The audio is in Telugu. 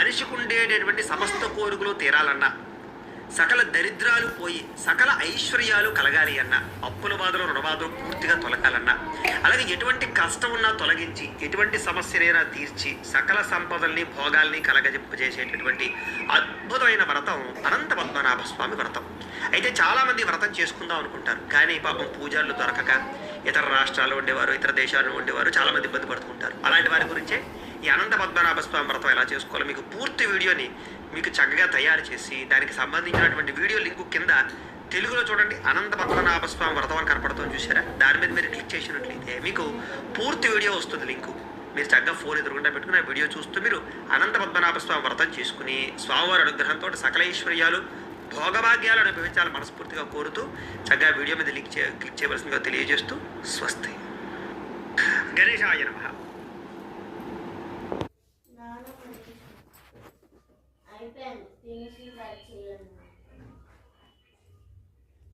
మనిషికి ఉండేటటువంటి సమస్త కోరికలు తీరాలన్నా, సకల దరిద్రాలు పోయి సకల ఐశ్వర్యాలు కలగాలి అన్నా, అప్పుల బాధలు రుణబాధలు పూర్తిగా తొలగాలన్నా, అలాగే ఎటువంటి కష్టం ఉన్నా తొలగించి ఎటువంటి సమస్యలైనా తీర్చి సకల సంపదల్ని భోగాల్ని కలగజింపజేసేటటువంటి అద్భుతమైన వ్రతం అనంత పద్మనాభ స్వామి వ్రతం. అయితే చాలామంది వ్రతం చేసుకుందాం అనుకుంటారు, కానీ పాపం పూజలు దొరకక ఇతర రాష్ట్రాల్లో ఉండేవారు, ఇతర దేశాల్లో ఉండేవారు చాలామంది ఇబ్బంది పడుతుంటారు. అలాంటి వారి గురించే ఈ అనంత పద్మనాభ స్వామి వ్రతం ఎలా చేసుకోవాలో మీకు పూర్తి వీడియోని మీకు చక్కగా తయారు చేసి దానికి సంబంధించినటువంటి వీడియో లింకు కింద తెలుగులో చూడండి, అనంత పద్మనాభ స్వామి వ్రతం అని కనపడుతుంది చూసారా, దాని మీద మీరు క్లిక్ చేసినట్లయితే మీకు పూర్తి వీడియో వస్తుంది లింకు. మీరు చక్కగా ఫోన్ ఎదురుగుండా పెట్టుకుని ఆ వీడియో చూస్తూ మీరు అనంత పద్మనాభ స్వామి వ్రతం చేసుకుని స్వామివారి అనుగ్రహంతో సకల ఐశ్వర్యాలు భోగభాగ్యాలు అనుభవించాలని మనస్ఫూర్తిగా కోరుతూ చక్కగా వీడియో మీద క్లిక్ చేయవలసిందిగా తెలియజేస్తూ స్వస్తి. గణేశాయ నమః. అయిపోయింది, ఫినిష్ చేయాలి.